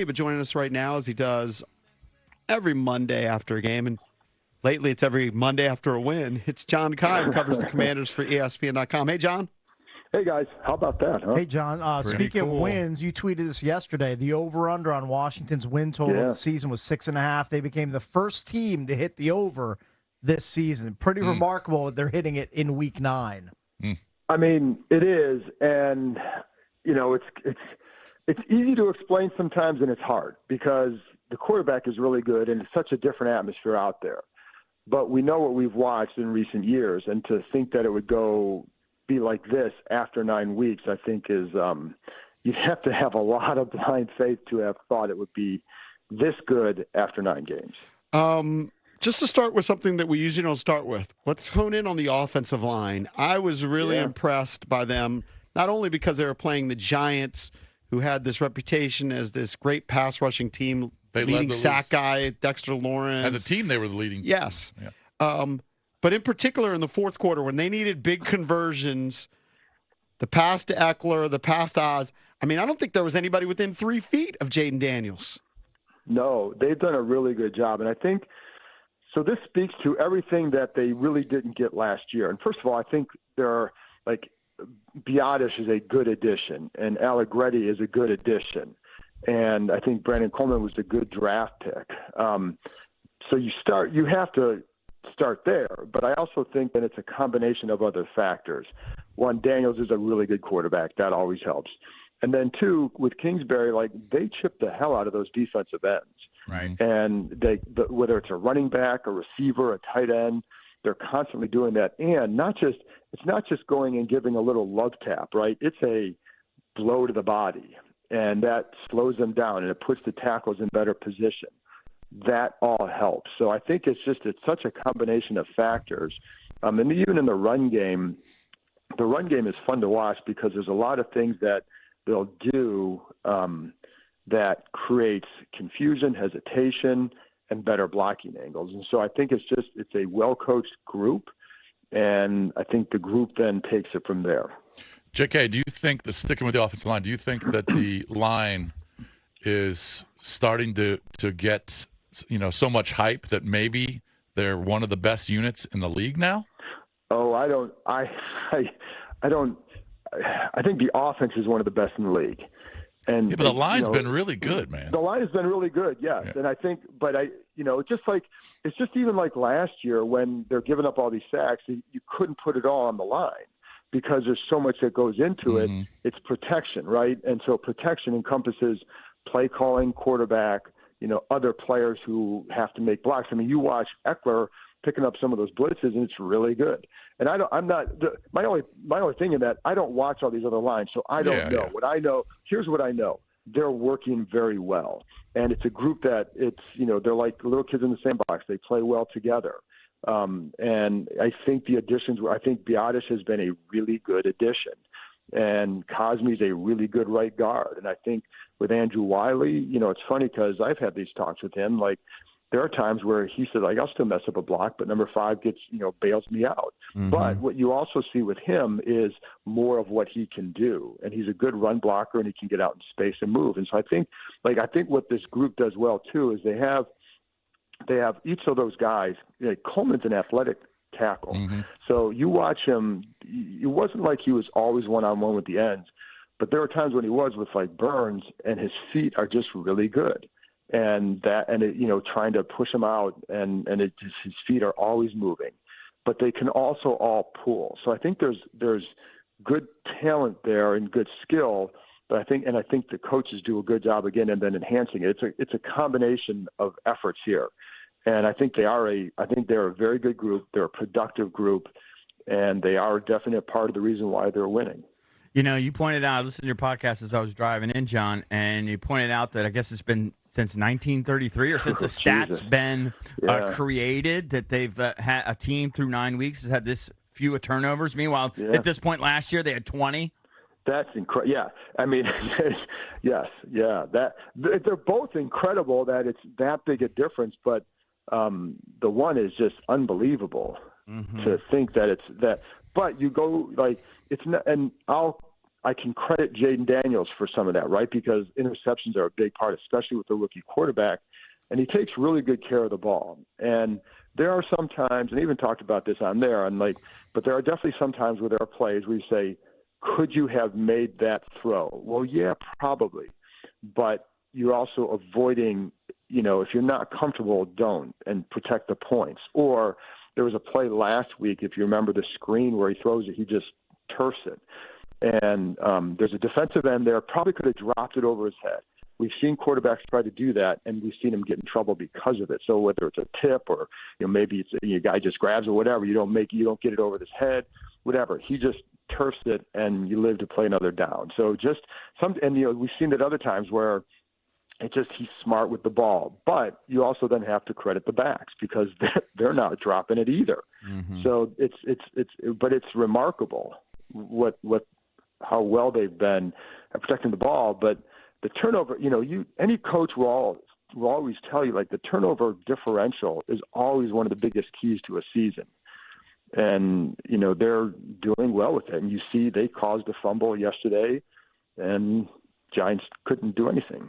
But joining us right now, as he does every Monday after a game, and lately it's every Monday after a win, it's John Keim, covers the Commanders for ESPN.com. Hey, John. Hey, guys. How about that, huh? Hey, John. Speaking of wins, you tweeted this yesterday. The over-under on Washington's win total of the season was 6.5. They became the first team to hit the over this season. Pretty remarkable that they're hitting it in Week 9. I mean, it is, and, you know, it's easy to explain sometimes, and it's hard because the quarterback is really good, and it's such a different atmosphere out there. But we know what we've watched in recent years, and to think that it would be like this after 9 weeks, I think is you'd have to have a lot of blind faith to have thought it would be this good after 9 games. Just to start with something that we usually don't start with, let's hone in on the offensive line. I was really impressed by them, not only because they were playing the Giants, who had this reputation as this great pass rushing team, leading sack guy, Dexter Lawrence. As a team, they were the leading. Yes. Yeah. But in particular in the fourth quarter, when they needed big conversions, the pass to Eckler, the pass to Oz, I mean, I don't think there was anybody within 3 feet of Jaden Daniels. No, they've done a really good job. And I think, so this speaks to everything that they really didn't get last year. And first of all, I think Biotish is a good addition, and Allegretti is a good addition. And I think Brandon Coleman was a good draft pick. So you have to start there, but I also think that it's a combination of other factors. One, Daniels is a really good quarterback. That always helps. And then two, with Kingsbury, they chip the hell out of those defensive ends. Right. And whether it's a running back, a receiver, a tight end, they're constantly doing that. And it's not just going and giving a little love tap, right? It's a blow to the body, and that slows them down, and it puts the tackles in better position. That all helps. So I think it's such a combination of factors. And even in the run game is fun to watch because there's a lot of things that they'll do that creates confusion, hesitation, and better blocking angles. And so I think it's a well-coached group, and I think the group then takes it from there. JK, do you think, sticking with the offensive line, do you think that the line is starting to get so much hype that maybe they're one of the best units in the league now? Oh, I don't. I think the offense is one of the best in the league. And but the line's been really good, man. The line has been really good, yes. Yeah. And I think, it's just even like last year when they're giving up all these sacks, you couldn't put it all on the line because there's so much that goes into it. It's protection, right? And so protection encompasses play calling, quarterback, other players who have to make blocks. I mean, you watch Eckler picking up some of those blitzes, and it's really good. And my only thing in that, I don't watch all these other lines, so I don't know. Yeah. Here's what I know. They're working very well. And it's a group that they're like little kids in the same box. They play well together. And I think the additions I think Biotish has been a really good addition. And Cosme's a really good right guard. And I think with Andrew Wiley, it's funny because I've had these talks with him. There are times where he said, I'll still mess up a block, but number 5 gets, bails me out. Mm-hmm. But what you also see with him is more of what he can do. And he's a good run blocker, and he can get out in space and move. And so I think what this group does well, too, is they have each of those guys. Coleman's an athletic tackle. Mm-hmm. So you watch him, it wasn't like he was always one-on-one with the ends, but there were times when he was with Burns, and his feet are just really good. And trying to push him out, and his feet are always moving, but they can also all pull. So I think there's good talent there and good skill, but I think the coaches do a good job again, and then enhancing it. It's a combination of efforts here, and I think they're a very good group. They're a productive group, and they are a definite part of the reason why they're winning. You pointed out, I listened to your podcast as I was driving in, John, and you pointed out that I guess it's been since 1933 or since the stats been created that they've had a team through 9 weeks has had this few turnovers. Meanwhile, at this point last year, they had 20. That's incredible. Yeah. I mean, yes. Yeah. They're both incredible that it's that big a difference, but the one is just unbelievable to think that it's that. But you go it's not, and I'll I can credit Jaden Daniels for some of that, right? Because interceptions are a big part, especially with the rookie quarterback, and he takes really good care of the ball. And there are some times, and I even talked about this on there, but there are definitely some times where there are plays where you say, could you have made that throw? Well, yeah, probably. But you're also avoiding, if you're not comfortable, don't, and protect the points. Or there was a play last week, if you remember the screen where he throws it, he just turfs it. And there's a defensive end there, probably could have dropped it over his head. We've seen quarterbacks try to do that, and we've seen him get in trouble because of it. So whether it's a tip or maybe it's a guy just grabs it, whatever, you don't get it over his head, whatever. He just turfs it, and you live to play another down. So just we've seen it other times where he's smart with the ball, but you also then have to credit the backs because they're not dropping it either. Mm-hmm. So it's remarkable how well they've been at protecting the ball, but the turnover, any coach will always tell you, like, the turnover differential is always one of the biggest keys to a season. And, they're doing well with it. And you see they caused a fumble yesterday, and Giants couldn't do anything.